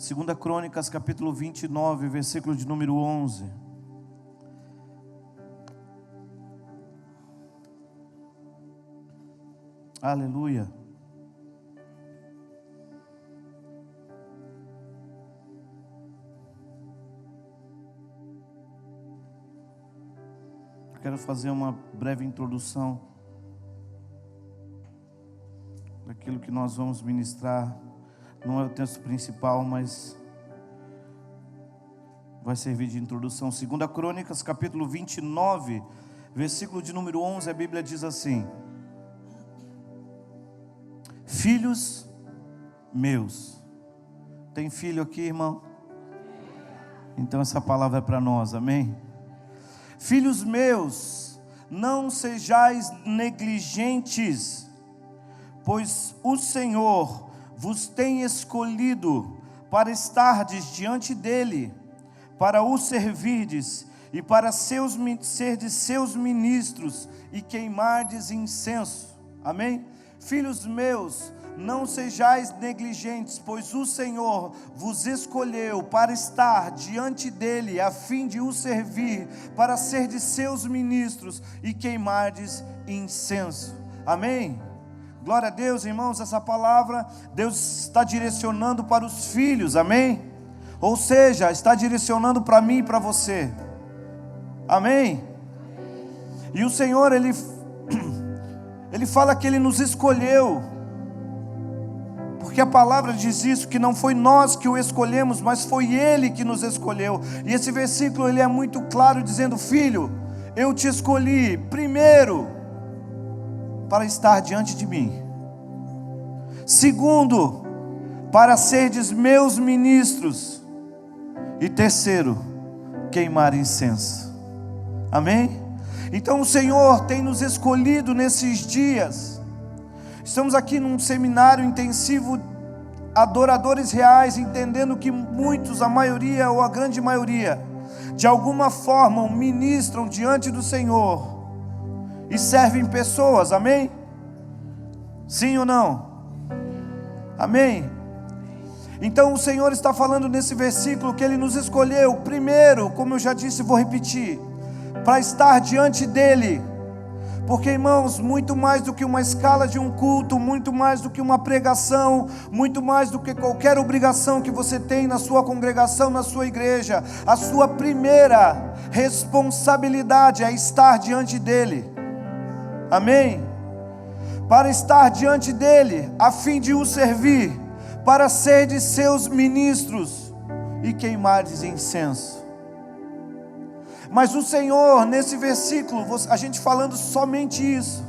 2 Crônicas, capítulo 29, versículo de número 11. Aleluia. Quero fazer uma breve introdução daquilo que nós vamos ministrar. Não é o texto principal, mas vai servir de introdução. 2 Crônicas, capítulo 29, versículo de número 11, a Bíblia diz assim: filhos meus. Tem filho aqui, irmão? Então essa palavra é para nós, amém? Filhos meus, não sejais negligentes, pois o Senhor vos tem escolhido para estardes diante dele, para o servirdes e para serdes seus ministros e queimardes incenso. Amém? Filhos meus, não sejais negligentes, pois o Senhor vos escolheu para estar diante dele, a fim de o servir, para serdes seus ministros e queimardes incenso. Amém? Glória a Deus, irmãos. Essa palavra Deus está direcionando para os filhos, amém? Ou seja, está direcionando para mim e para você, amém? E o Senhor, Ele fala que Ele nos escolheu, porque a palavra diz isso, que não foi nós que o escolhemos, mas foi Ele que nos escolheu. E esse versículo ele é muito claro, dizendo: filho, eu te escolhi primeiro para estar diante de mim, segundo, para serdes meus ministros, e terceiro, queimar incenso. Amém? Então o Senhor tem nos escolhido nesses dias. Estamos aqui num seminário intensivo, adoradores reais, entendendo que muitos, a maioria ou a grande maioria, de alguma forma ministram diante do Senhor e servem pessoas, amém? Sim ou não? Amém? Então o Senhor está falando nesse versículo que Ele nos escolheu primeiro, como eu já disse, vou repetir, para estar diante dEle. Porque, irmãos, muito mais do que uma escala de um culto, muito mais do que uma pregação, muito mais do que qualquer obrigação que você tem na sua congregação, na sua igreja, a sua primeira responsabilidade é estar diante dEle. Amém? Para estar diante dEle, a fim de o servir, para ser de seus ministros e queimardes incenso. Mas o Senhor, nesse versículo, a gente falando somente isso,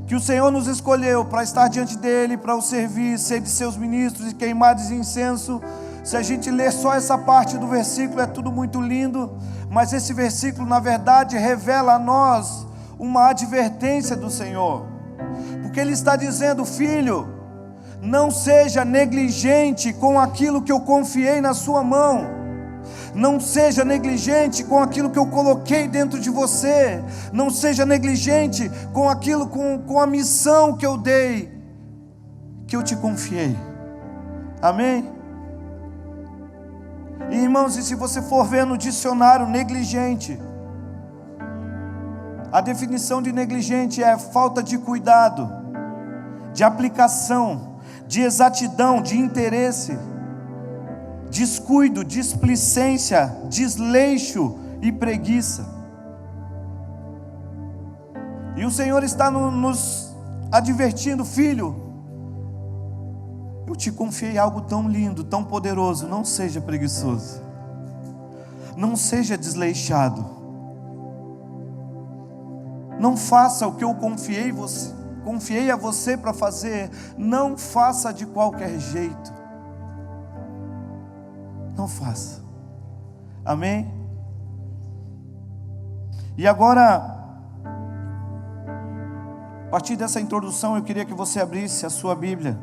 que o Senhor nos escolheu para estar diante dEle, para o servir, ser de seus ministros e queimardes incenso. Se a gente ler só essa parte do versículo, é tudo muito lindo, mas esse versículo, na verdade, revela a nós uma advertência do Senhor, porque Ele está dizendo: filho, não seja negligente com aquilo que eu confiei na sua mão. Não seja negligente com aquilo que eu coloquei dentro de você. Não seja negligente com aquilo, com a missão que eu dei, que eu te confiei. Amém? E, irmãos, e se você for ver no dicionário, negligente, a definição de negligente é falta de cuidado, de aplicação, de exatidão, de interesse, descuido, displicência, desleixo e preguiça. E o Senhor está nos advertindo: filho, eu te confiei algo tão lindo, tão poderoso. Não seja preguiçoso, não seja desleixado, não faça o que eu confiei a você para fazer. Não faça de qualquer jeito. Não faça. Amém? E agora, a partir dessa introdução, eu queria que você abrisse a sua Bíblia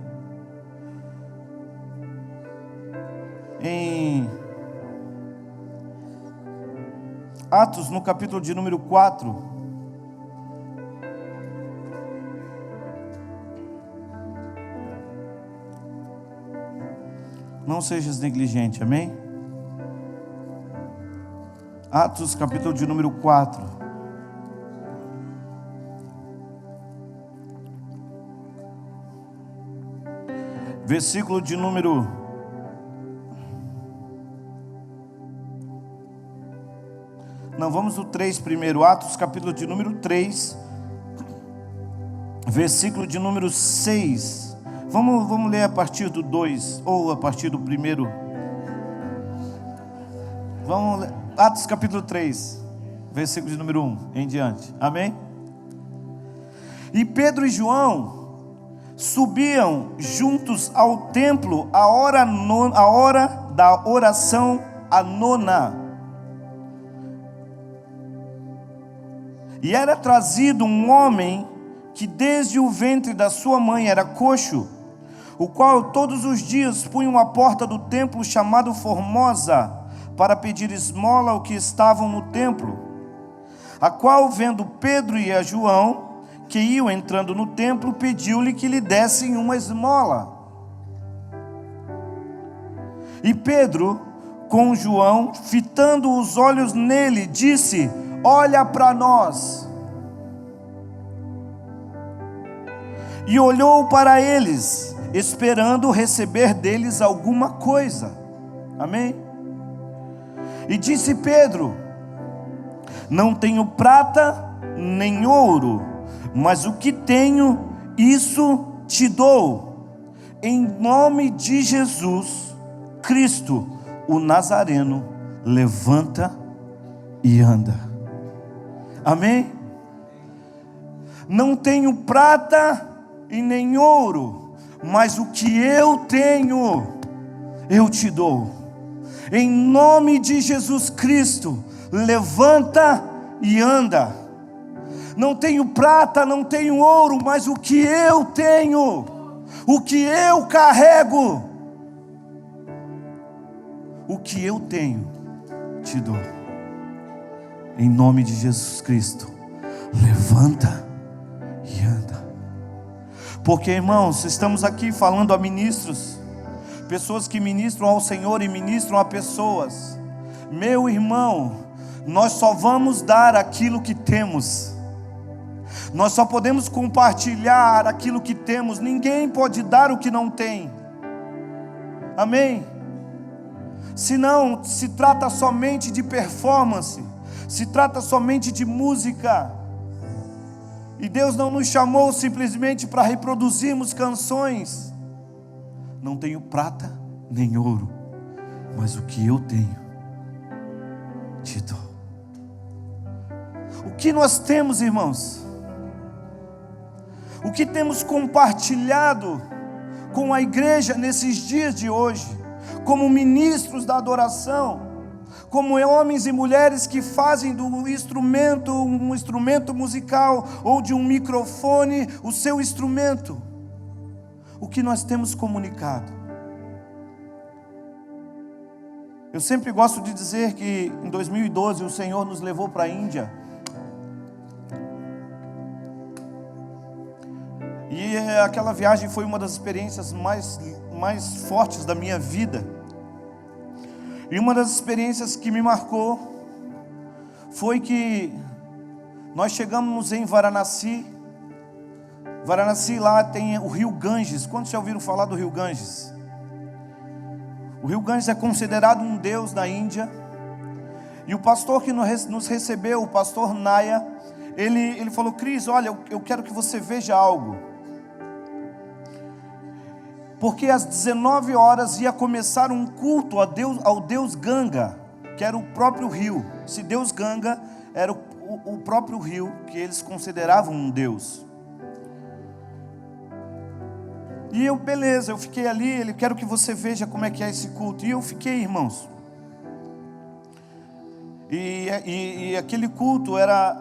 em Atos, no capítulo de número 4. Não sejas negligente, amém? Atos capítulo de número 4. Versículo de número... Não, vamos no 3 primeiro. Atos capítulo de número 3. Versículo de número 6. Vamos ler a partir do 2, ou a partir do primeiro. Vamos ler. Atos capítulo 3, versículo de número 1 em diante, amém? E Pedro e João subiam juntos ao templo a hora da oração, a nona. E era trazido um homem que desde o ventre da sua mãe era coxo, o qual todos os dias punham à porta do templo chamado Formosa, para pedir esmola ao que estavam no templo, a qual, vendo Pedro e a João, que iam entrando no templo, pediu-lhe que lhe dessem uma esmola. E Pedro, com João, fitando os olhos nele, disse: olha para nós. E olhou para eles, esperando receber deles alguma coisa. Amém? E disse Pedro: não tenho prata nem ouro, mas o que tenho, isso te dou. Em nome de Jesus Cristo, o Nazareno, levanta e anda. Amém? Não tenho prata e nem ouro, mas o que eu tenho, eu te dou. Em nome de Jesus Cristo, levanta e anda. Não tenho prata, não tenho ouro, mas o que eu tenho, o que eu carrego, o que eu tenho, te dou. Em nome de Jesus Cristo, levanta e anda. Porque, irmãos, estamos aqui falando a ministros, pessoas que ministram ao Senhor e ministram a pessoas. Meu irmão, nós só vamos dar aquilo que temos. Nós só podemos compartilhar aquilo que temos. Ninguém pode dar o que não tem. Amém? Senão se trata somente de performance, se trata somente de música. E Deus não nos chamou simplesmente para reproduzirmos canções. Não tenho prata nem ouro, mas o que eu tenho, te dou. O que nós temos, irmãos? O que temos compartilhado com a igreja nesses dias de hoje, como ministros da adoração, como homens e mulheres que fazem do instrumento, um instrumento musical, ou de um microfone, o seu instrumento? O que nós temos comunicado? Eu sempre gosto de dizer que em 2012 o Senhor nos levou para a Índia. E aquela viagem foi uma das experiências mais fortes da minha vida. E uma das experiências que me marcou foi que nós chegamos em Varanasi. Varanasi, lá tem o rio Ganges. Quantos já ouviram falar do rio Ganges? O rio Ganges é considerado um deus da Índia. E o pastor que nos recebeu, o pastor Naya, ele falou: Cris, olha, eu quero que você veja algo. Porque às 19 horas ia começar um culto ao deus Ganga, que era o próprio rio. Esse deus Ganga era o próprio rio que eles consideravam um deus. E eu, beleza, eu fiquei ali, ele: quero que você veja como é que é esse culto. E eu fiquei, irmãos. E aquele culto era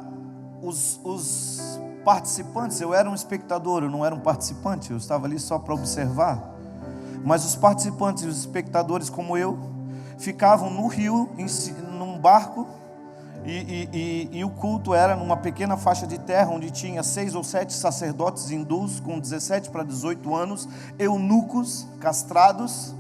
os participantes. Eu era um espectador, eu não era um participante, eu estava ali só para observar. Mas os participantes e os espectadores, como eu, ficavam no rio, num barco. E o culto era numa pequena faixa de terra, onde tinha 6 ou 7 sacerdotes hindus com 17 para 18 anos, eunucos, castrados.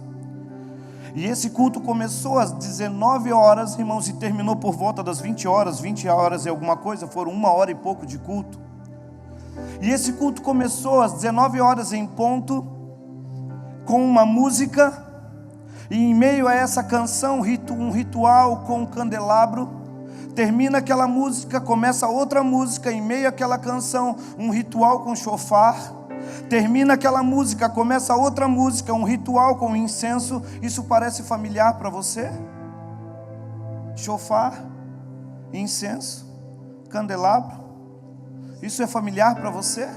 E esse culto começou às 19 horas, irmãos, e terminou por volta das 20 horas. 20 horas e alguma coisa, foram 1 hora e pouco de culto. E esse culto começou às 19 horas em ponto, com uma música, e em meio a essa canção, um ritual com um candelabro. Termina aquela música, começa outra música, em meio àquela canção, um ritual com chofar. Termina aquela música, começa outra música, um ritual com incenso. Isso parece familiar para você? Chofar, incenso, candelabro. Isso é familiar para você?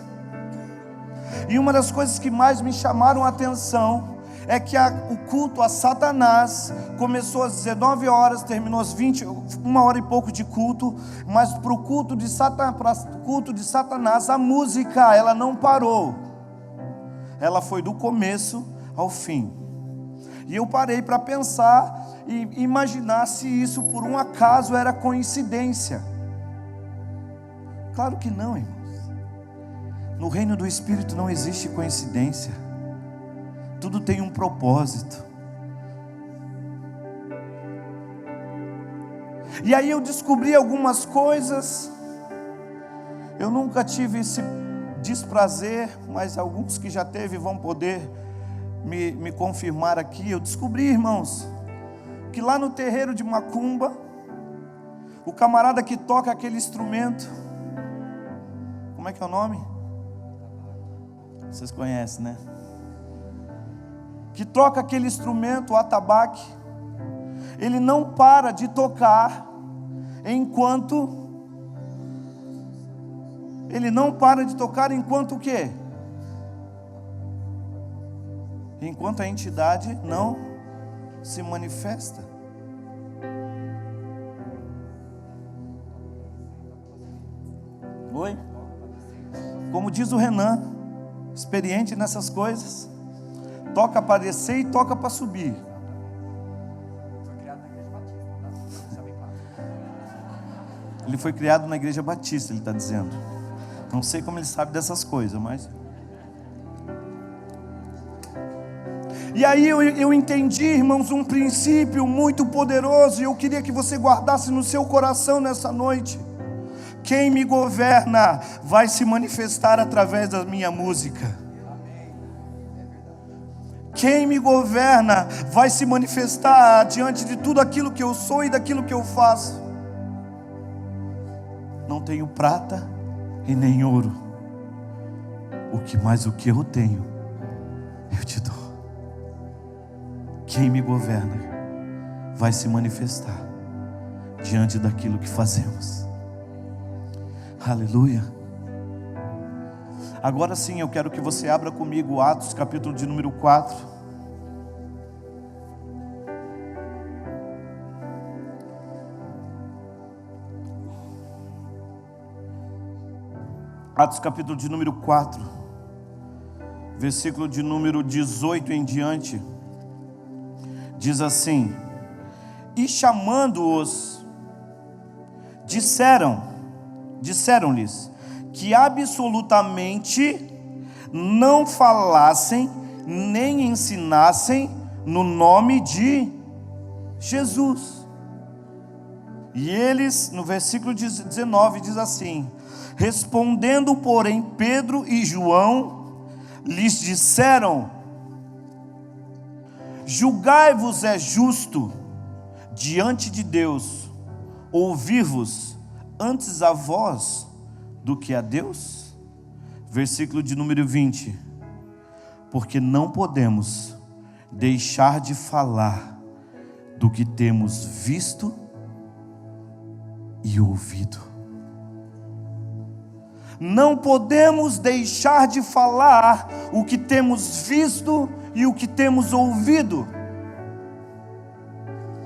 E uma das coisas que mais me chamaram a atenção é que o culto a Satanás começou às 19 horas, terminou às 20, 1 hora e pouco de culto, mas para o culto de Satanás, a música, ela não parou, ela foi do começo ao fim. E eu parei para pensar e imaginar se isso por um acaso era coincidência. Claro que não, irmãos. No reino do Espírito não existe coincidência. Tudo tem um propósito. E aí eu descobri algumas coisas. Eu nunca tive esse desprazer, mas alguns que já teve vão poder me confirmar aqui. Eu descobri, irmãos, que lá no terreiro de Macumba, o camarada que toca aquele instrumento, como é que é o nome? Vocês conhecem, né? Que toca aquele instrumento, o atabaque, ele não para de tocar enquanto o quê? Enquanto a entidade não se manifesta. Oi? Como diz o Renan, experiente nessas coisas, toca para descer e toca para subir. Ele foi criado na igreja batista, ele está dizendo. Não sei como ele sabe dessas coisas, mas... E aí eu entendi, irmãos, um princípio muito poderoso, e eu queria que você guardasse no seu coração nessa noite. Quem me governa vai se manifestar através da minha música. Quem me governa vai se manifestar diante de tudo aquilo que eu sou e daquilo que eu faço. Não tenho prata e nem ouro, mas o que eu tenho, eu te dou. Quem me governa vai se manifestar diante daquilo que fazemos. Aleluia. Agora sim, eu quero que você abra comigo Atos, capítulo de número 4. Atos, capítulo de número 4, versículo de número 18 em diante. Diz assim: e chamando-os, disseram-lhes que absolutamente não falassem nem ensinassem no nome de Jesus. E eles, no versículo 19, diz assim: respondendo, porém, Pedro e João lhes disseram: julgai-vos é justo diante de Deus ouvir-vos antes a vós do que a Deus. Versículo de número 20: porque não podemos deixar de falar do que temos visto e ouvido. Não podemos deixar de falar o que temos visto e o que temos ouvido.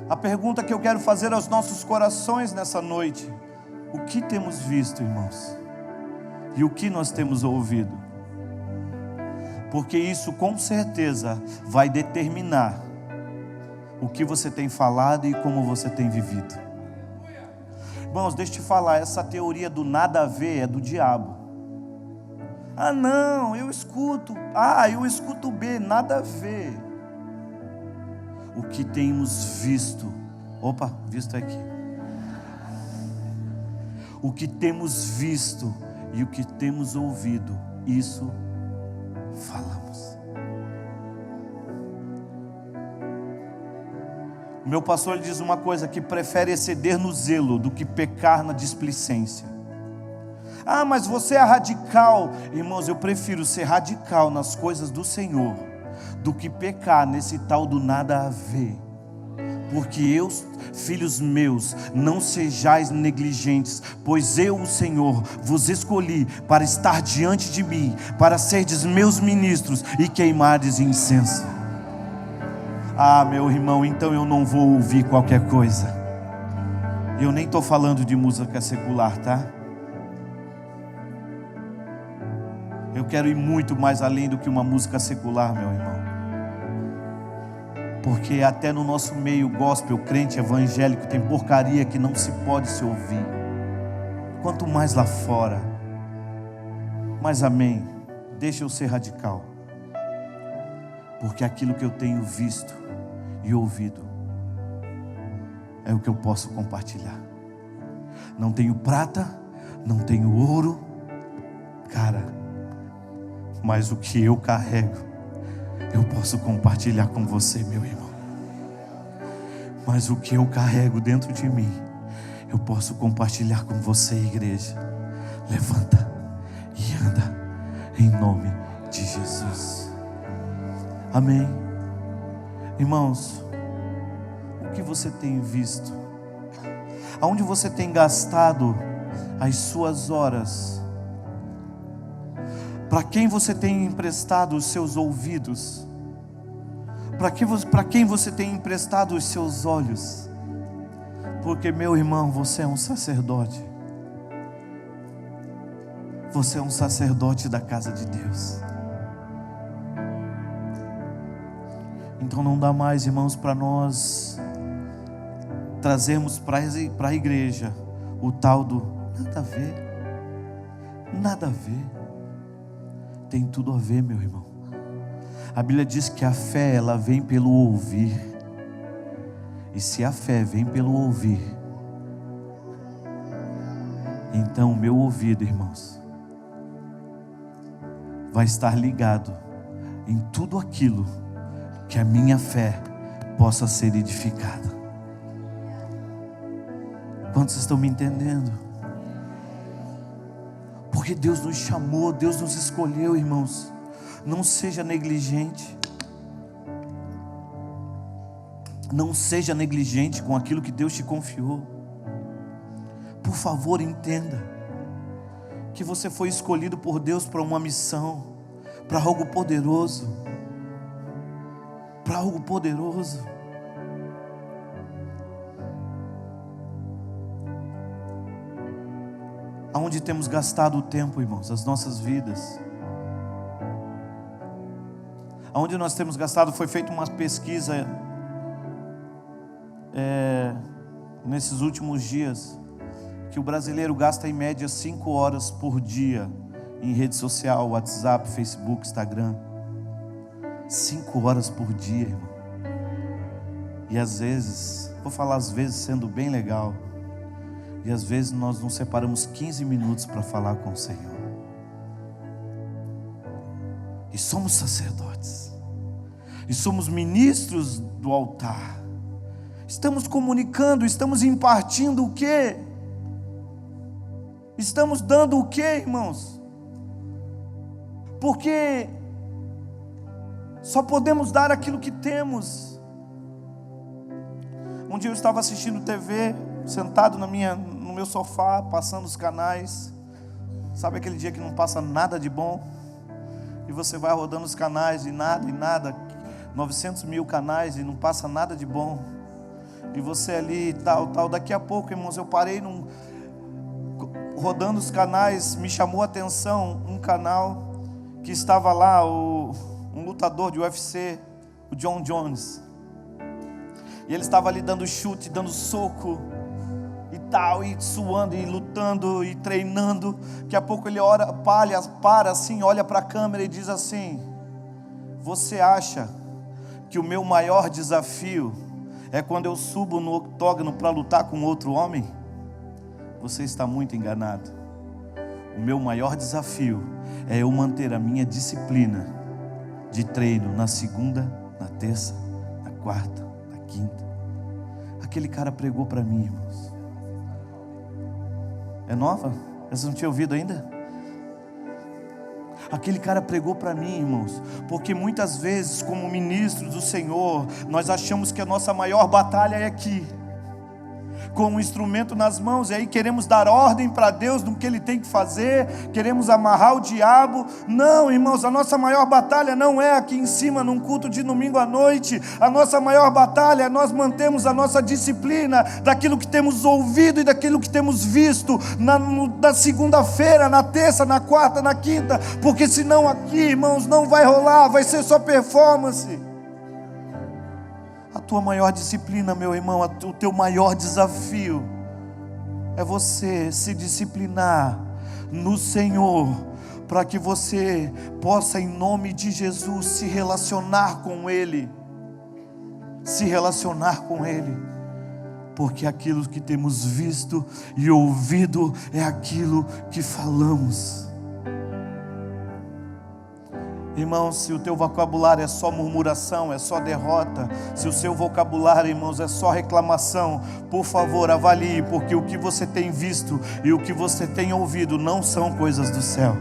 A pergunta que eu quero fazer aos nossos corações nessa noite: o que temos visto, irmãos? E o que nós temos ouvido? Porque isso com certeza vai determinar o que você tem falado e como você tem vivido. Irmãos, deixa eu te falar, essa teoria do nada a ver é do diabo. Ah não, eu escuto A, eu escuto B, nada a ver. o que temos visto. Opa, visto aqui. O que temos visto e o que temos ouvido, isso falamos. O meu pastor ele diz uma coisa, que prefere exceder no zelo do que pecar na displicência. Ah, mas você é radical. Irmãos, eu prefiro ser radical nas coisas do Senhor do que pecar nesse tal do nada a ver. Porque eu, filhos meus, não sejais negligentes, pois eu, o Senhor, vos escolhi para estar diante de mim, para serdes meus ministros e queimardes incenso. Ah, meu irmão, então eu não vou ouvir qualquer coisa. Eu nem estou falando de música secular, tá? Eu quero ir muito mais além do que uma música secular, meu irmão. Porque até no nosso meio gospel, crente, evangélico, tem porcaria que não se pode se ouvir. Quanto mais lá fora. Mas amém, deixa eu ser radical. Porque aquilo que eu tenho visto e ouvido é o que eu posso compartilhar. Não tenho prata, não tenho ouro, cara, mas o que eu carrego, eu posso compartilhar com você, meu irmão. Mas o que eu carrego dentro de mim, eu posso compartilhar com você, igreja. Levanta e anda em nome de Jesus. Amém. Irmãos, o que você tem visto? Aonde você tem gastado as suas horas? Para quem você tem emprestado os seus ouvidos? Para quem você tem emprestado os seus olhos? Porque, meu irmão, você é um sacerdote. Você é um sacerdote da casa de Deus. Então não dá mais, irmãos, para nós trazermos para a igreja o tal do nada a ver. Nada a ver. Tem tudo a ver, meu irmão. A Bíblia diz que a fé, ela vem pelo ouvir. E se a fé vem pelo ouvir, então o meu ouvido, irmãos, vai estar ligado em tudo aquilo que a minha fé possa ser edificada. Quantos estão me entendendo? Porque Deus nos chamou, Deus nos escolheu, irmãos. Não seja negligente. Não seja negligente com aquilo que Deus te confiou. Por favor, entenda que você foi escolhido por Deus para uma missão, para algo poderoso. Para algo poderoso. Aonde temos gastado o tempo, irmãos, as nossas vidas? Aonde nós temos gastado? Foi feita uma pesquisa nesses últimos dias, que o brasileiro gasta em média 5 horas por dia em rede social, WhatsApp, Facebook, Instagram. 5 horas por dia, irmão. E às vezes, vou falar às vezes sendo bem legal, e às vezes nós não separamos 15 minutos para falar com o Senhor. E somos sacerdotes. E somos ministros do altar. Estamos comunicando, estamos impartindo o quê? Estamos dando o quê, irmãos? Porque só podemos dar aquilo que temos. Um dia eu estava assistindo TV, sentado no meu sofá, passando os canais. Sabe aquele dia que não passa nada de bom? E você vai rodando os canais e nada, 900 mil canais e não passa nada de bom. E você ali tal. Daqui a pouco, irmãos, eu parei rodando os canais, me chamou a atenção um canal que estava lá, um lutador de UFC, o John Jones. E ele estava ali dando chute, dando soco e tal, e suando, e lutando, e treinando. Daqui a pouco ele para assim, olha para a câmera e diz assim: você acha que o meu maior desafio é quando eu subo no octógono para lutar com outro homem, você está muito enganado. O meu maior desafio é eu manter a minha disciplina de treino na segunda, na terça, na quarta, na quinta. Aquele cara pregou para mim, irmãos. É nova? Vocês não tinham ouvido ainda? Aquele cara pregou para mim, irmãos, porque muitas vezes, como ministros do Senhor, nós achamos que a nossa maior batalha é aqui, com um instrumento nas mãos, e aí queremos dar ordem para Deus no que Ele tem que fazer, queremos amarrar o diabo. Não, irmãos, a nossa maior batalha não é aqui em cima, num culto de domingo à noite. A nossa maior batalha é nós mantermos a nossa disciplina daquilo que temos ouvido e daquilo que temos visto na segunda-feira, na terça, na quarta, na quinta, porque senão aqui, irmãos, não vai rolar, vai ser só performance. A tua maior disciplina, meu irmão, o teu maior desafio é você se disciplinar no Senhor, para que você possa, em nome de Jesus, se relacionar com Ele, porque aquilo que temos visto e ouvido é aquilo que falamos. Irmãos, se o teu vocabulário é só murmuração, é só derrota, se o seu vocabulário, irmãos, é só reclamação, por favor, avalie, porque o que você tem visto e o que você tem ouvido não são coisas do céu.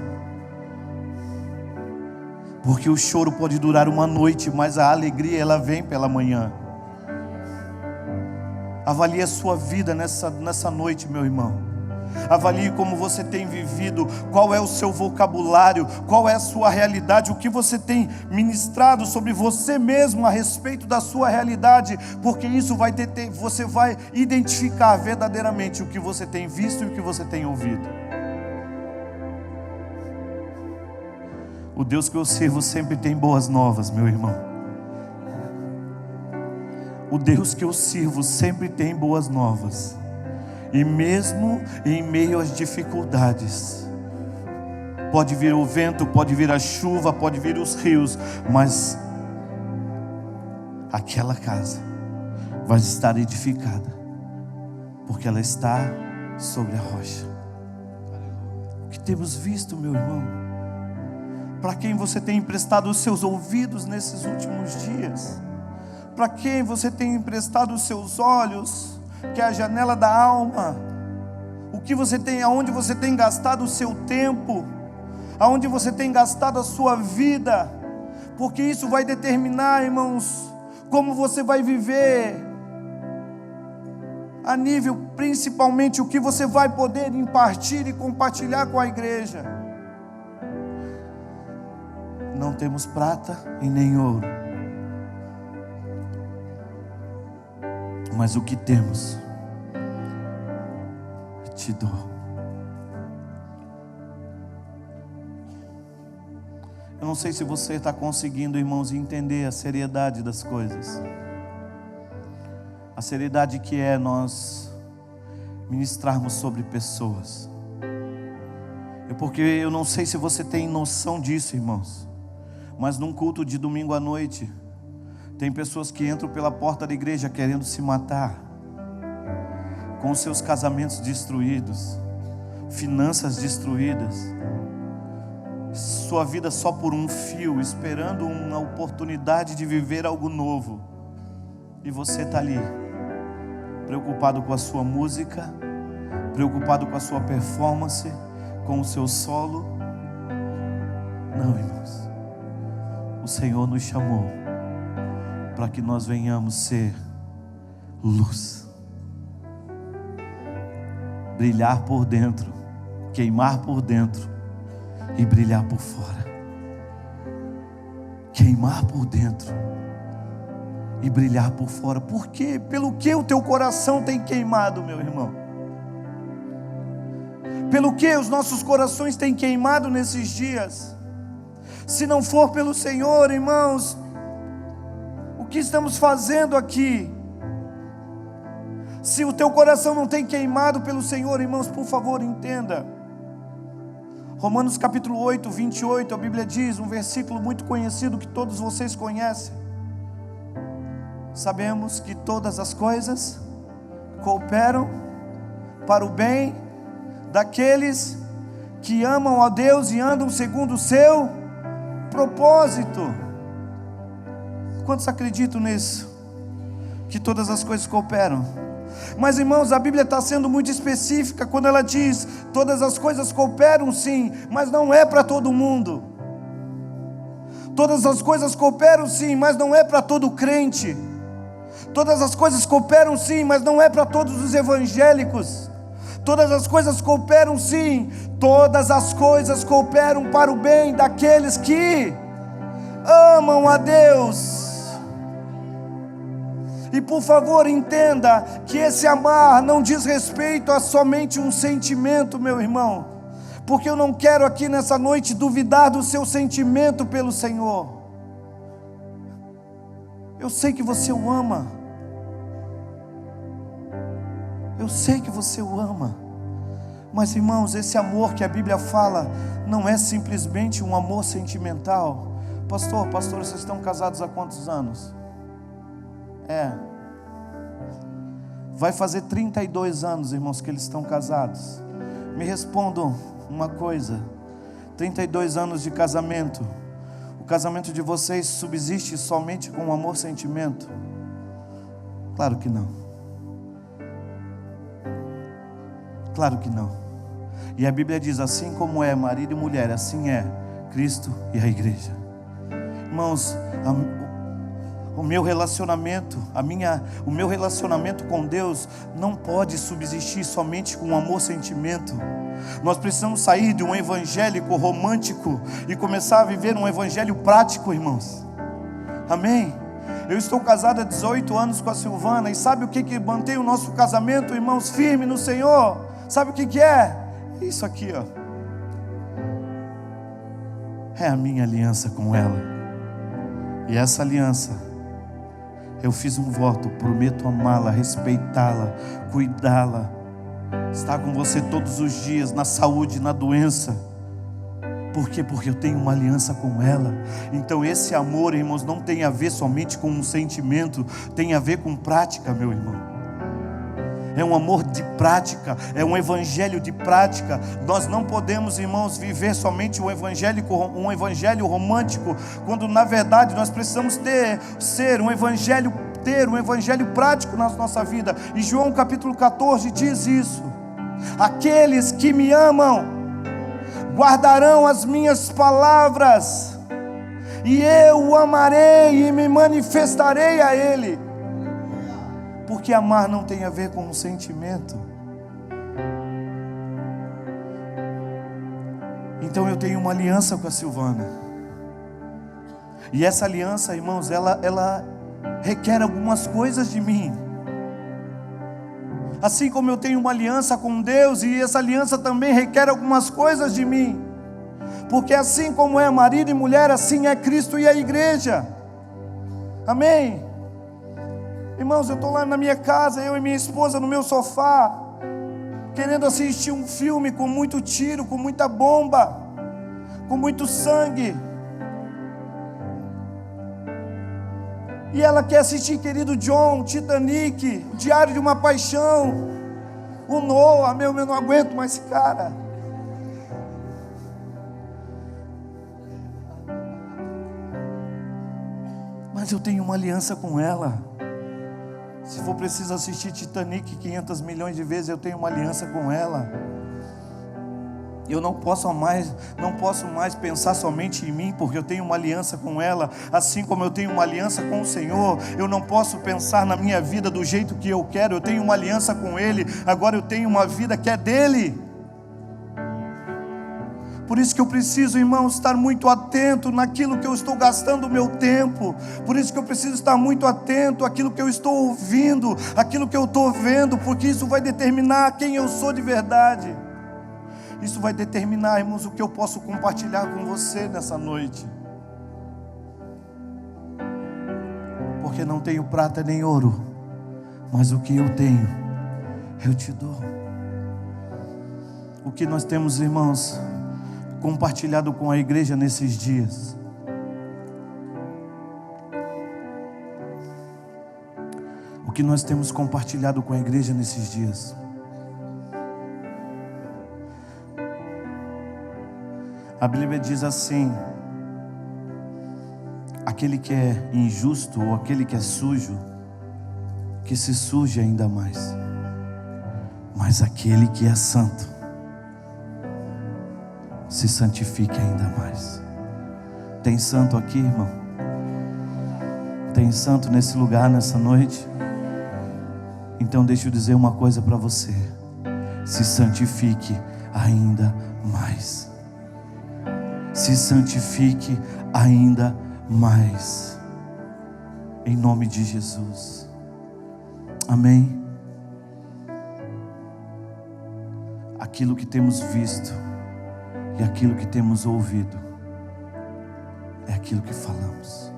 Porque o choro pode durar uma noite, mas a alegria, ela vem pela manhã. Avalie a sua vida nessa noite, meu irmão. Avalie como você tem vivido, qual é o seu vocabulário, qual é a sua realidade, o que você tem ministrado sobre você mesmo a respeito da sua realidade, porque isso você vai identificar verdadeiramente o que você tem visto e o que você tem ouvido. O Deus que eu sirvo sempre tem boas novas, meu irmão. O Deus que eu sirvo sempre tem boas novas. E mesmo em meio às dificuldades, pode vir o vento, pode vir a chuva, pode vir os rios, mas aquela casa vai estar edificada, porque ela está sobre a rocha. O que temos visto, meu irmão? Para quem você tem emprestado os seus ouvidos nesses últimos dias? Para quem você tem emprestado os seus olhos, que é a janela da alma? O que você tem, aonde você tem gastado o seu tempo, aonde você tem gastado a sua vida? Porque isso vai determinar, irmãos, como você vai viver, a nível, principalmente, o que você vai poder impartir e compartilhar com a igreja. Não temos prata e nem ouro, mas o que temos, te dou. Eu não sei se você está conseguindo, irmãos, entender a seriedade das coisas, a seriedade que é nós ministrarmos sobre pessoas. Porque eu não sei se você tem noção disso, irmãos, mas num culto de domingo à noite, tem pessoas que entram pela porta da igreja querendo se matar, com seus casamentos destruídos, finanças destruídas, sua vida só por um fio, esperando uma oportunidade de viver algo novo. E você está ali, preocupado com a sua música, preocupado com a sua performance, com o seu solo. Não, irmãos, o Senhor nos chamou para que nós venhamos ser luz, brilhar por dentro, queimar por dentro e brilhar por fora. Queimar por dentro e brilhar por fora. Por quê? Pelo que o teu coração tem queimado, meu irmão? Pelo que os nossos corações têm queimado nesses dias? Se não for pelo Senhor, irmãos, o que estamos fazendo aqui? Se o teu coração não tem queimado pelo Senhor, irmãos, por favor, entenda. Romanos capítulo 8, 28, a Bíblia diz, um versículo muito conhecido que todos vocês conhecem. sabemos que todas as coisas cooperam para o bem daqueles que amam a Deus e andam segundo o seu propósito. Quantos acreditam nisso? Que todas as coisas cooperam? Mas, irmãos, a Bíblia está sendo muito específica quando ela diz: todas as coisas cooperam sim, mas não é para todo mundo. Todas as coisas cooperam sim, mas não é para todo crente. Todas as coisas cooperam sim, mas não é para todos os evangélicos. Todas as coisas cooperam sim, todas as coisas cooperam para o bem daqueles que amam a Deus. E por favor entenda que esse amar não diz respeito a somente um sentimento, meu irmão, porque eu não quero aqui nessa noite duvidar do seu sentimento pelo Senhor. Eu sei que você o ama, eu sei que você o ama, mas, irmãos, esse amor que a Bíblia fala não é simplesmente um amor sentimental. Pastor, vocês estão casados há quantos anos? Vai fazer 32 anos, irmãos, que eles estão casados. Me respondam uma coisa: 32 anos de casamento, o casamento de vocês subsiste somente com amor, sentimento? Claro que não. Claro que não. E a Bíblia diz: assim como é marido e mulher, assim é Cristo e a igreja. Irmãos, o meu relacionamento com Deus não pode subsistir somente com amor, sentimento. Nós precisamos sair de um evangélico romântico e começar a viver um evangelho prático, irmãos. Amém? Eu estou casado há 18 anos com a Silvana, e sabe o que mantém o nosso casamento, irmãos, firme no Senhor? Sabe o que é? Isso aqui, ó. É a minha aliança com ela. E essa aliança, eu fiz um voto: prometo amá-la, respeitá-la, cuidá-la, estar com você todos os dias, na saúde, na doença. Por quê? Porque eu tenho uma aliança com ela. Então esse amor, irmãos, não tem a ver somente com um sentimento, tem a ver com prática, meu irmão. É um amor de prática, é um evangelho de prática. Nós não podemos, irmãos, viver somente um evangelho romântico, quando na verdade nós precisamos ter um evangelho prático na nossa vida. E João capítulo 14 diz isso: aqueles que me amam guardarão as minhas palavras, e eu o amarei e me manifestarei a ele. Porque amar não tem a ver com um sentimento. Então eu tenho uma aliança com a Silvana. E essa aliança, irmãos, ela requer algumas coisas de mim. Assim como eu tenho uma aliança com Deus, e essa aliança também requer algumas coisas de mim. Porque assim como é marido e mulher, assim é Cristo e a igreja. Amém? Irmãos, eu estou lá na minha casa, eu e minha esposa no meu sofá, querendo assistir um filme com muito tiro, com muita bomba, com muito sangue. E ela quer assistir Querido John, Titanic, O Diário de uma Paixão, o Noah. Eu não aguento mais esse cara. Mas eu tenho uma aliança com ela. Se for preciso assistir Titanic 500 milhões de vezes, eu tenho uma aliança com ela. Eu não posso mais pensar somente em mim, porque eu tenho uma aliança com ela. Assim como eu tenho uma aliança com o Senhor, eu não posso pensar na minha vida do jeito que eu quero. Eu tenho uma aliança com Ele, agora eu tenho uma vida que é dele. Por isso que eu preciso, irmãos, estar muito atento naquilo que eu estou gastando o meu tempo. Por isso que eu preciso estar muito atento àquilo que eu estou ouvindo, àquilo que eu estou vendo, porque isso vai determinar quem eu sou de verdade. Isso vai determinar, irmãos, o que eu posso compartilhar com você nessa noite. Porque não tenho prata nem ouro, mas o que eu tenho, eu te dou. O que nós temos, irmãos, compartilhado com a igreja nesses dias? O que nós temos compartilhado com a igreja nesses dias? A Bíblia diz assim: aquele que é injusto ou aquele que é sujo, que se suje ainda mais. Mas aquele que é santo, se santifique ainda mais. Tem santo aqui, irmão? Tem santo nesse lugar, nessa noite? Então deixa eu dizer uma coisa para você: se santifique ainda mais. Se santifique ainda mais, em nome de Jesus. Amém. Aquilo que temos visto e aquilo que temos ouvido é aquilo que falamos,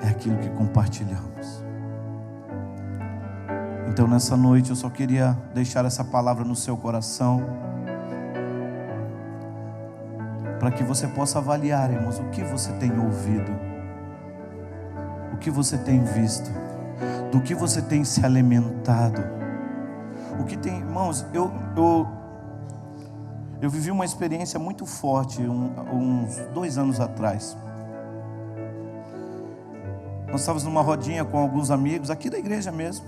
é aquilo que compartilhamos. Então nessa noite eu só queria deixar essa palavra no seu coração, para que você possa avaliar, irmãos, o que você tem ouvido, o que você tem visto, do que você tem se alimentado, o que tem, irmãos, eu vivi uma experiência muito forte uns 2 anos atrás. Nós estávamos numa rodinha com alguns amigos aqui da igreja mesmo.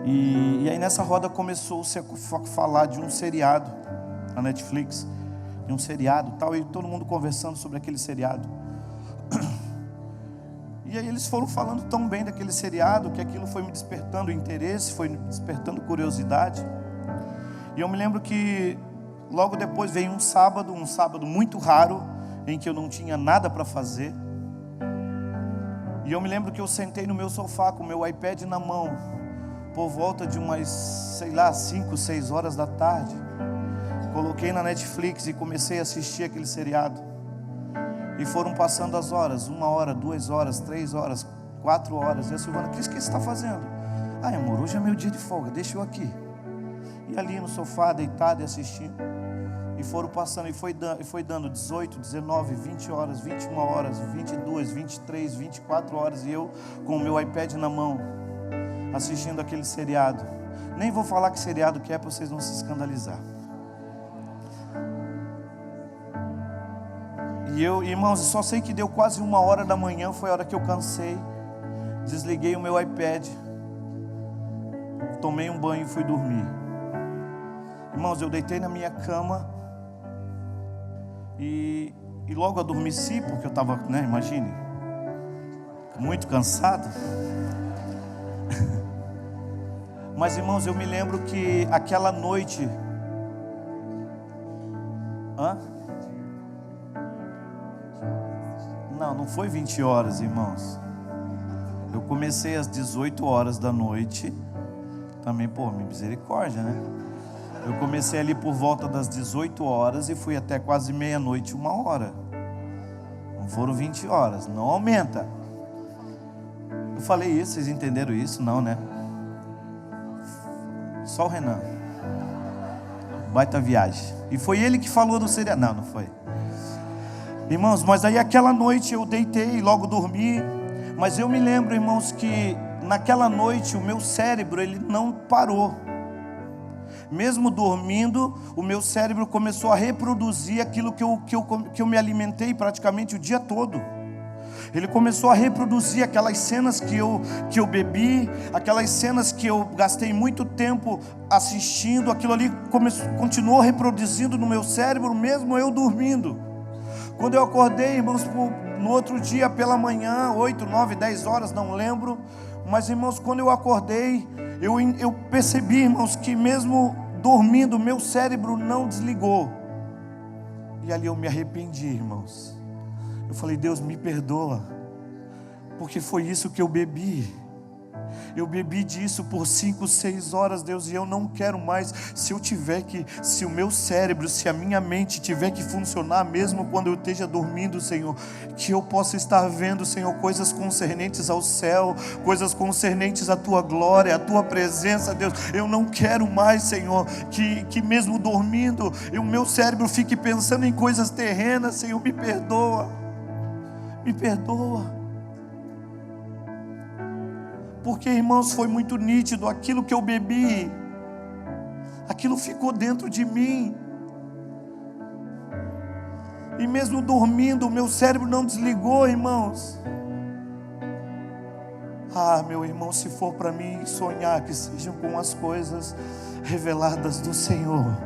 E aí nessa roda começou-se a falar de um seriado na Netflix, de um seriado tal, e todo mundo conversando sobre aquele seriado. E aí eles foram falando tão bem daquele seriado que aquilo foi me despertando interesse, foi me despertando curiosidade. E eu me lembro que logo depois veio um sábado muito raro, em que eu não tinha nada para fazer. E eu me lembro que eu sentei no meu sofá com o meu iPad na mão, por volta de umas, 5, 6 horas da tarde. Coloquei na Netflix e comecei a assistir aquele seriado. E foram passando as horas, 1 hora, 2 horas, 3 horas, 4 horas. E a Silvana: o que você está fazendo? Ai, amor, hoje é meu dia de folga, deixa eu aqui. E ali no sofá, deitado e assistindo. E foram passando, e foi dando 18, 19, 20 horas, 21 horas, 22, 23, 24 horas. E eu com o meu iPad na mão, assistindo aquele seriado. Nem vou falar que seriado que é, para vocês não se escandalizar. E eu, irmãos, só sei que deu quase 1 hora da manhã, foi a hora que eu cansei. Desliguei o meu iPad, tomei um banho e fui dormir. Irmãos, eu deitei na minha cama e logo adormeci, porque eu estava, imagine, muito cansado. Mas, irmãos, eu me lembro que aquela noite... Não foi 20 horas, irmãos. Eu comecei às 18 horas da noite. Também, misericórdia, né? Eu comecei ali por volta das 18 horas e fui até quase meia-noite, 1 hora. Não foram 20 horas, não aumenta. Eu falei isso, vocês entenderam isso? Não, né? Só o Renan. Baita viagem. E foi ele que falou do seriado. Não foi. Irmãos, mas aí aquela noite eu deitei e logo dormi. Mas eu me lembro, irmãos, que naquela noite o meu cérebro, ele não parou. Mesmo dormindo, o meu cérebro começou a reproduzir aquilo que eu me alimentei praticamente o dia todo. Ele começou a reproduzir aquelas cenas que eu bebi, aquelas cenas que eu gastei muito tempo assistindo. Aquilo ali continuou reproduzindo no meu cérebro, mesmo eu dormindo. Quando eu acordei, irmãos, no outro dia pela manhã, 8, 9, 10 horas, não lembro. Mas, irmãos, quando eu acordei, eu percebi, irmãos, que mesmo dormindo, meu cérebro não desligou. E ali eu me arrependi, irmãos. Eu falei: Deus, me perdoa, porque foi isso que eu bebi. Eu bebi disso por 5, 6 horas, Deus, e eu não quero mais. Se o meu cérebro, se a minha mente tiver que funcionar mesmo quando eu esteja dormindo, Senhor, que eu possa estar vendo, Senhor, coisas concernentes ao céu, coisas concernentes à Tua glória, à Tua presença, Deus. Eu não quero mais, Senhor, que mesmo dormindo, o meu cérebro fique pensando em coisas terrenas. Senhor, me perdoa, me perdoa. Porque, irmãos, foi muito nítido, aquilo que eu bebi, aquilo ficou dentro de mim. E mesmo dormindo, o meu cérebro não desligou, irmãos. Ah, meu irmão, se for para mim sonhar, que sejam com as coisas reveladas do Senhor.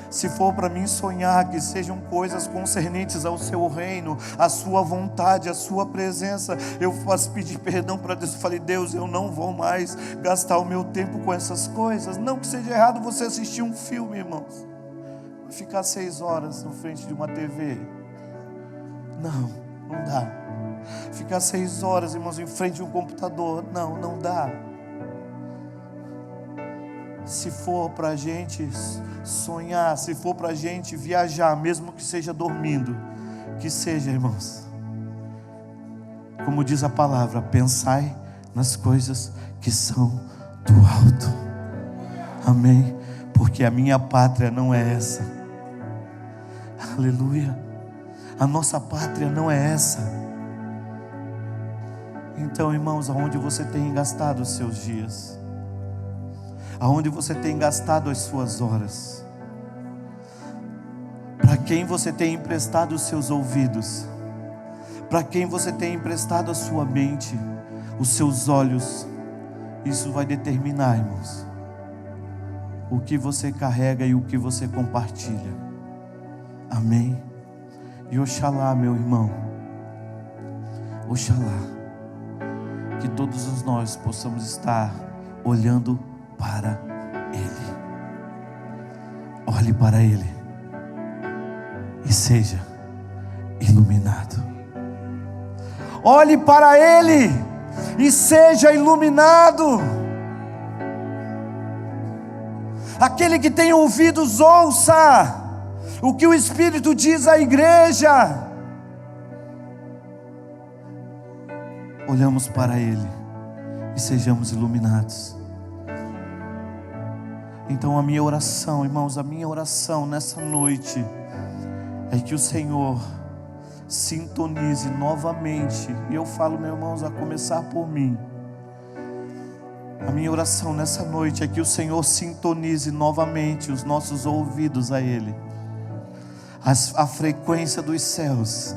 Se for para mim sonhar, que sejam coisas concernentes ao seu reino, a sua vontade, a sua presença. Eu posso pedir perdão para Deus. Eu falei: Deus, eu não vou mais gastar o meu tempo com essas coisas. Não que seja errado você assistir um filme, irmãos, ficar 6 horas na frente de uma TV. Não dá. Ficar 6 horas, irmãos, em frente de um computador. Não dá. Se for para a gente sonhar, se for para a gente viajar, mesmo que seja dormindo, que seja, irmãos, como diz a palavra, pensai nas coisas que são do alto. Amém? Porque a minha pátria não é essa. Aleluia. A nossa pátria não é essa. Então, irmãos, aonde você tem gastado os seus dias? Aonde você tem gastado as suas horas? Para quem você tem emprestado os seus ouvidos? Para quem você tem emprestado a sua mente, os seus olhos? Isso vai determinar, irmãos, o que você carrega e o que você compartilha. Amém? E oxalá, meu irmão, oxalá, que todos nós possamos estar olhando para Ele. Olhe para Ele e seja iluminado. Olhe para Ele e seja iluminado. Aquele que tem ouvidos, ouça o que o Espírito diz à igreja. Olhamos para Ele e sejamos iluminados. Então a minha oração, irmãos, a minha oração nessa noite é que o Senhor sintonize novamente. E eu falo, meus irmãos, a começar por mim. A minha oração nessa noite é que o Senhor sintonize novamente os nossos ouvidos a Ele, a frequência dos céus.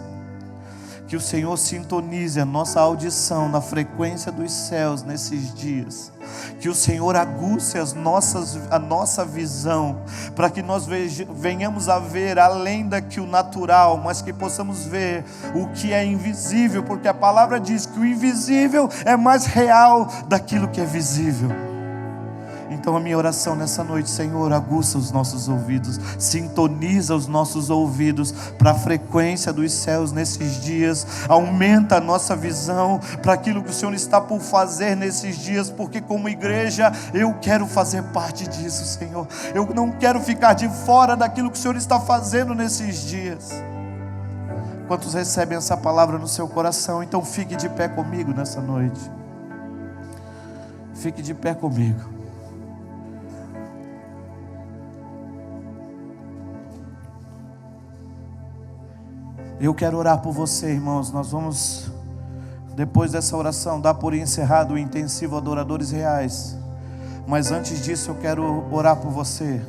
Que o Senhor sintonize a nossa audição na frequência dos céus nesses dias. Que o Senhor aguce a nossa visão, para que nós venhamos a ver além do natural, mas que possamos ver o que é invisível, porque a palavra diz que o invisível é mais real daquilo que é visível. Então a minha oração nessa noite: Senhor, aguça os nossos ouvidos, sintoniza os nossos ouvidos para a frequência dos céus nesses dias, aumenta a nossa visão para aquilo que o Senhor está por fazer nesses dias, porque como igreja eu quero fazer parte disso, Senhor. Eu não quero ficar de fora daquilo que o Senhor está fazendo nesses dias. Quantos recebem essa palavra no seu coração? Então fique de pé comigo nessa noite. Fique de pé comigo. Eu quero orar por você, irmãos. Nós vamos, depois dessa oração, dar por encerrado o intensivo Adoradores Reais. Mas antes disso eu quero orar por você.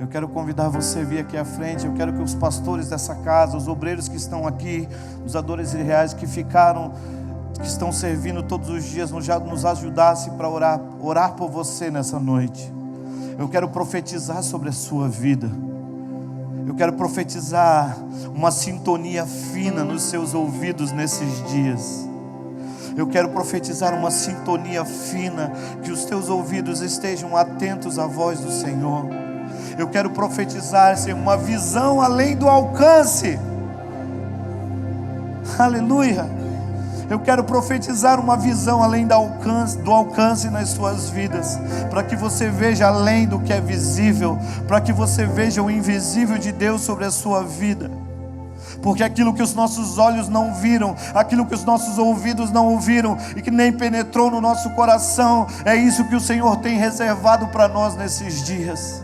Eu quero convidar você a vir aqui à frente. Eu quero que os pastores dessa casa, os obreiros que estão aqui, os Adoradores Reais que ficaram, que estão servindo todos os dias, nos ajudassem para orar por você nessa noite. Eu quero profetizar sobre a sua vida. Eu quero profetizar uma sintonia fina nos seus ouvidos nesses dias. Eu quero profetizar uma sintonia fina, que os teus ouvidos estejam atentos à voz do Senhor. Eu quero profetizar, Senhor, uma visão além do alcance. Aleluia. Eu quero profetizar uma visão além do alcance nas suas vidas, para que você veja além do que é visível, para que você veja o invisível de Deus sobre a sua vida. Porque aquilo que os nossos olhos não viram, aquilo que os nossos ouvidos não ouviram e que nem penetrou no nosso coração, é isso que o Senhor tem reservado para nós nesses dias.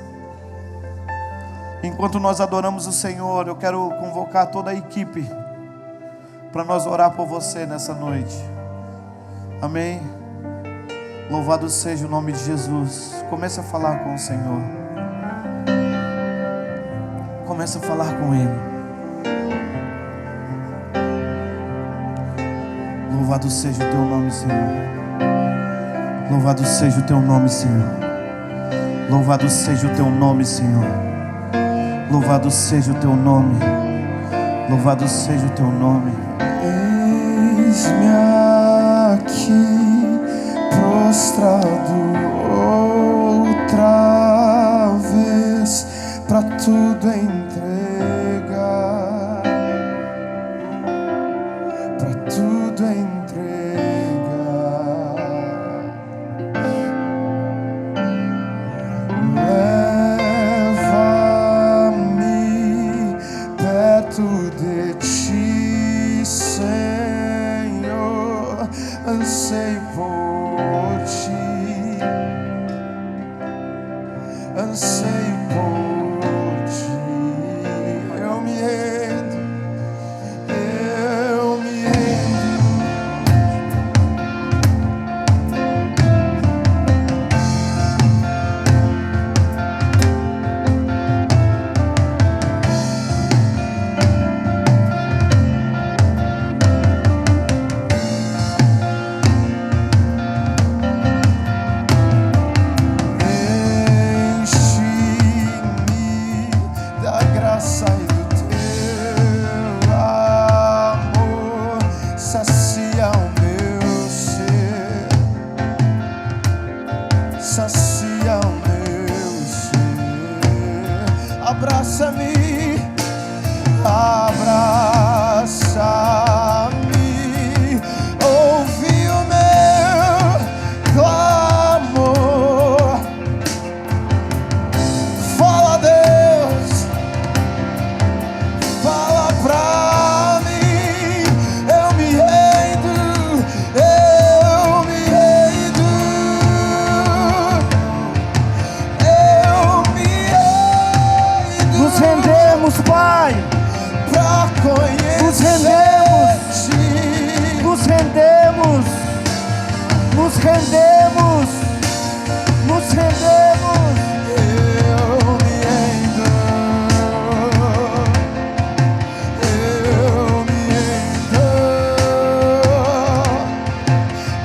Enquanto nós adoramos o Senhor, eu quero convocar toda a equipe para nós orar por você nessa noite. Amém? Louvado seja o nome de Jesus. Comece a falar com o Senhor. Comece a falar com Ele. Louvado seja o teu nome, Senhor. Louvado seja o teu nome, Senhor. Louvado seja o teu nome, Senhor. Louvado seja o teu nome. Louvado seja o teu nome. Eis-me aqui prostrado outra vez, pra tudo entregar, pra tudo entregar. Leva-me perto de ti, Senhor, anseio por ti, anseio por ti. Eu me rendo, eu me rendo. Enche-me da graça e do teu amor, sacia o meu ser, sacia o meu ser. Abraça-me, abraça-me, ouve o meu clamor. Fala, Deus, fala pra mim. Eu me rendo, eu me rendo, eu me rendo. Nos rendemos, Pai. Pra Nos rendemos. conhecer-te. Nos rendemos. Nos rendemos. Nos rendemos. Eu me rendo, eu me rendo,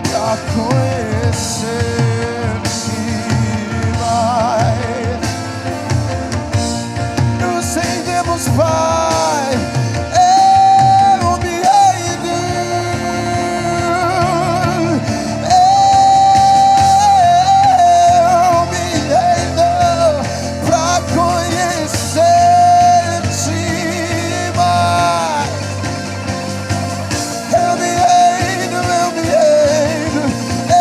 pra conhecer-te mais. Nos rendemos, Pai. Eu me rendo, eu me rendo, pra conhecer-te mais. Eu me rendo, eu me rendo, eu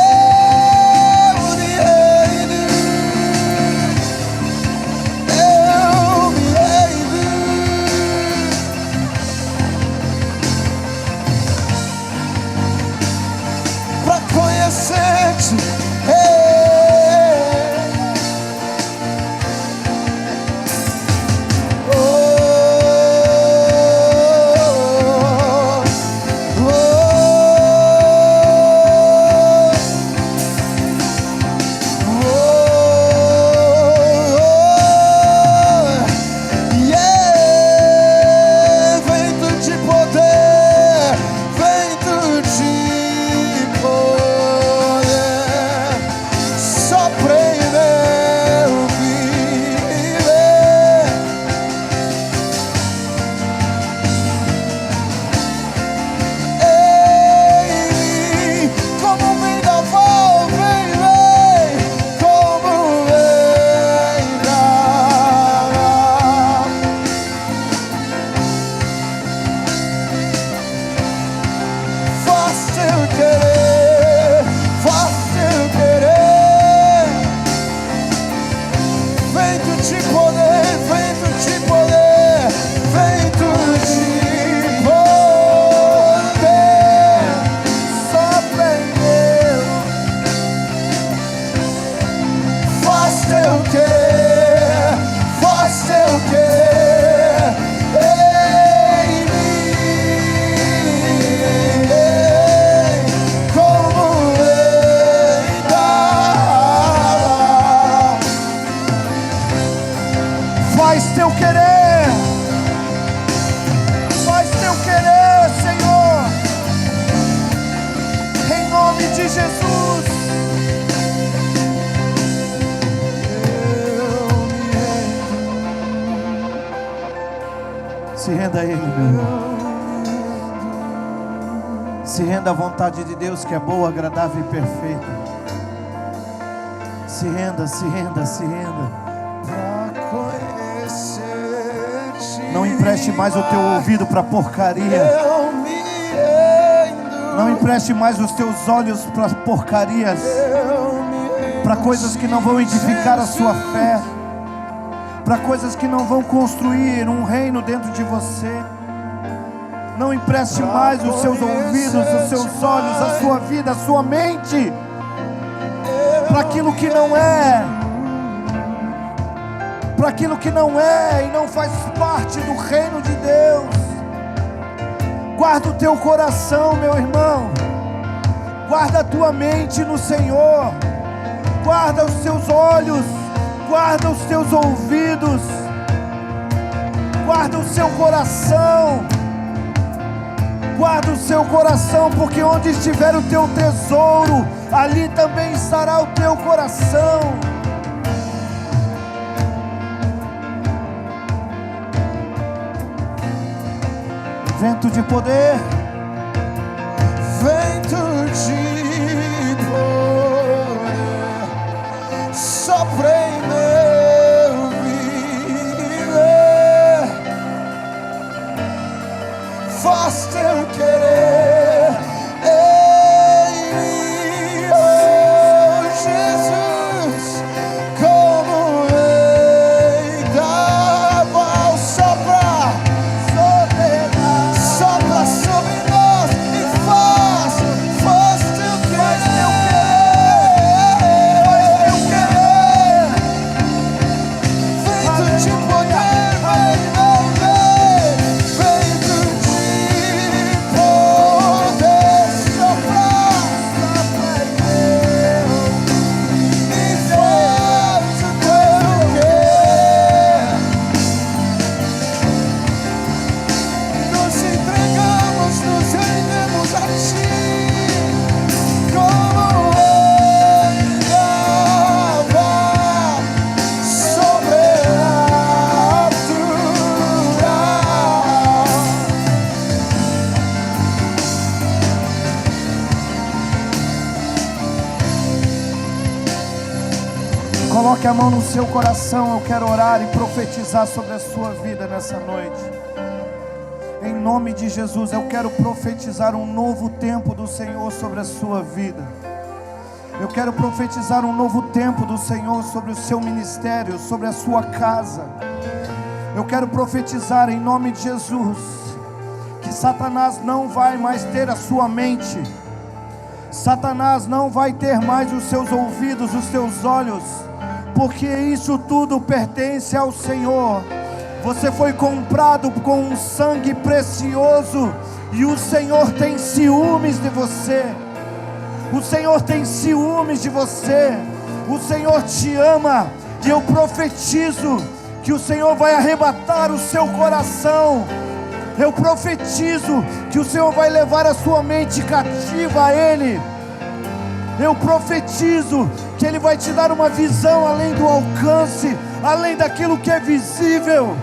de Jesus. Se renda a Ele, meu irmão. Se renda à vontade de Deus, que é boa, agradável e perfeita. Se renda, se renda, se renda. Não empreste mais o teu ouvido para porcaria. Não empreste mais os teus olhos para porcarias, para coisas que não vão edificar a sua fé, para coisas que não vão construir um reino dentro de você. Não empreste mais os seus ouvidos, os seus olhos, a sua vida, a sua mente para aquilo que não é, para aquilo que não é e não faz parte do reino de Deus. Guarda o teu coração, meu irmão. Guarda a tua mente no Senhor. Guarda os teus olhos, guarda os teus ouvidos, guarda o seu coração. Guarda o seu coração, porque onde estiver o teu tesouro, ali também estará o teu coração. Vento de poder, vento de poder, sopra em meu viver, faz teu querer em mim, oh Jesus, como Rei da paz, sopra sobre nós e faz teu querer, vento de poder, vento de poder, sopra e faz o teu querer. Nos entregamos, nos rendemos a ti, como Rei da paz, sobre a altura. coloque a mão no seu coração. Eu quero orar e profetizar sobre a sua vida nessa noite. Em nome de Jesus, eu quero profetizar um novo tempo do Senhor sobre a sua vida. Eu quero profetizar um novo tempo do Senhor sobre o seu ministério, sobre a sua casa. Eu quero profetizar em nome de Jesus que Satanás não vai mais ter a sua mente. Satanás não vai ter mais os seus ouvidos, os seus olhos, porque isso tudo pertence ao Senhor. Você foi comprado com um sangue precioso e o Senhor tem ciúmes de você. O Senhor tem ciúmes de você. O Senhor te ama e eu profetizo que o Senhor vai arrebatar o seu coração. Eu profetizo que o Senhor vai levar a sua mente cativa a Ele. Eu profetizo que Ele vai te dar uma visão além do alcance, além daquilo que é visível.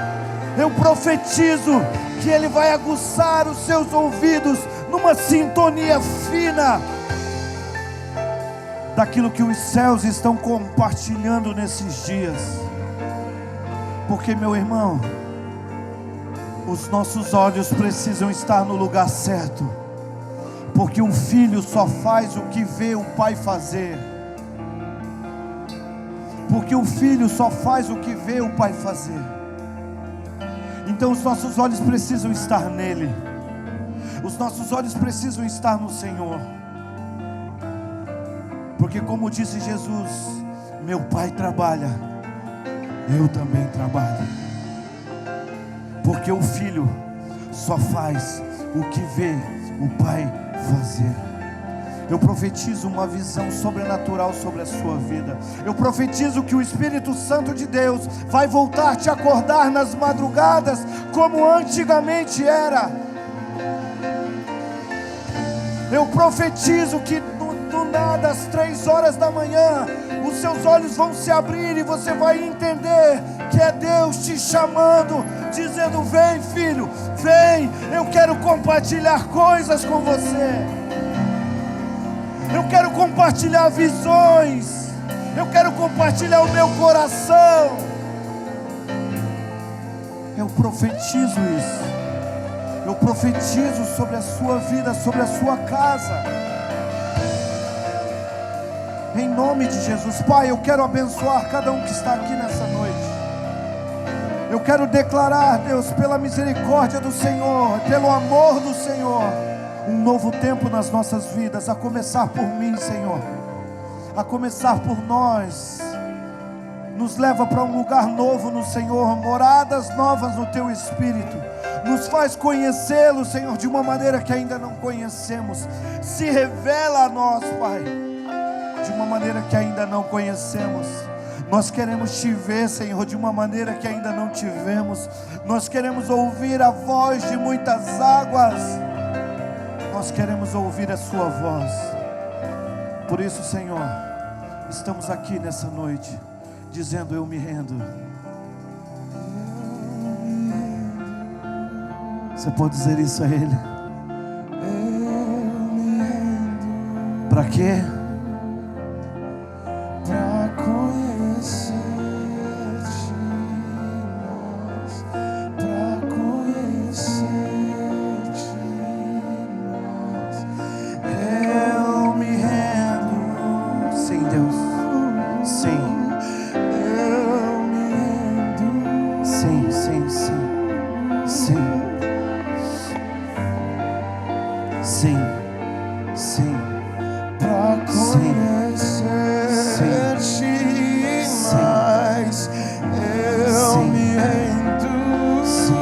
Eu profetizo que Ele vai aguçar os seus ouvidos numa sintonia fina daquilo que os céus estão compartilhando nesses dias. Porque, meu irmão, os nossos olhos precisam estar no lugar certo, porque o filho só faz o que vê o pai fazer. Porque o filho só faz o que vê o pai fazer. Então os nossos olhos precisam estar nele. Os nossos olhos precisam estar no Senhor. Porque como disse Jesus, meu pai trabalha, eu também trabalho. Porque o filho só faz o que vê o pai fazer. Eu profetizo uma visão sobrenatural sobre a sua vida. Eu profetizo que o Espírito Santo de Deus vai voltar a te acordar nas madrugadas como antigamente era. Eu profetizo que do nada, às 3 horas da manhã, os seus olhos vão se abrir e você vai entender que é Deus te chamando, dizendo: vem filho, vem, eu quero compartilhar coisas com você, eu quero compartilhar visões, eu quero compartilhar o meu coração. Eu profetizo isso, eu profetizo sobre a sua vida, sobre a sua casa, em nome de Jesus. Pai, eu quero abençoar cada um que está aqui nessa noite. Eu quero declarar, Deus, pela misericórdia do Senhor, pelo amor do Senhor, um novo tempo nas nossas vidas, a começar por mim, Senhor, a começar por nós. Nos leva para um lugar novo no Senhor, moradas novas no Teu Espírito. Nos faz conhecê-lo, Senhor, de uma maneira que ainda não conhecemos. Se revela a nós, Pai, de uma maneira que ainda não conhecemos. Nós queremos Te ver, Senhor, de uma maneira que ainda não Te vemos. Nós queremos ouvir a voz de muitas águas. Nós queremos ouvir a Sua voz. Por isso, Senhor, estamos aqui nessa noite, dizendo: eu me rendo. Você pode dizer isso a Ele? Eu me rendo. Para quê? Para conhecer-te mais, para conhecer-te mais. Eu me rendo. Sim, Deus. Sim. Eu me rendo. Sim, sim, sim. Sim. Sim. Sim. Para conhecer-te mais. Eu Sim. me rendo. Sim.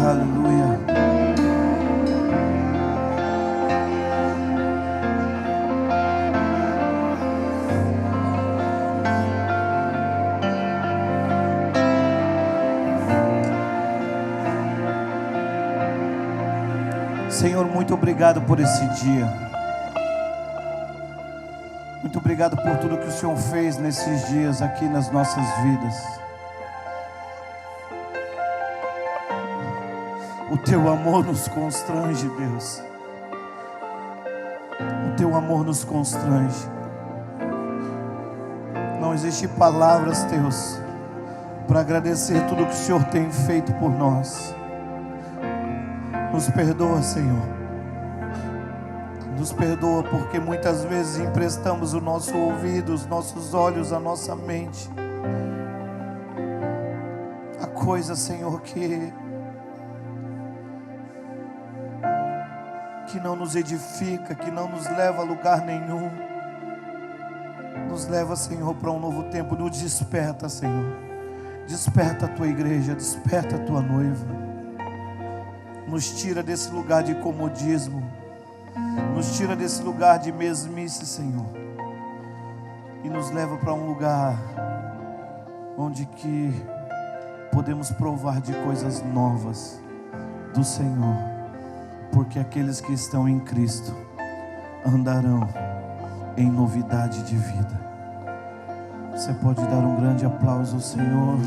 Aleluia. Senhor, muito obrigado por esse dia. Muito obrigado por tudo que o Senhor fez nesses dias aqui nas nossas vidas. O Teu amor nos constrange, Deus. O Teu amor nos constrange. Não existe palavras, Deus, para agradecer tudo que o Senhor tem feito por nós. Nos perdoa, Senhor. Nos perdoa porque muitas vezes emprestamos o nosso ouvido, os nossos olhos, a nossa mente a coisa, Senhor, que não nos edifica, que não nos leva a lugar nenhum. Nos leva, Senhor, para um novo tempo. Nos desperta, Senhor. Desperta a Tua igreja, desperta a Tua noiva. Nos tira desse lugar de comodismo, nos tira desse lugar de mesmice, Senhor, e nos leva para um lugar onde que podemos provar de coisas novas do Senhor, porque aqueles que estão em Cristo andarão em novidade de vida. Você pode dar um grande aplauso ao Senhor.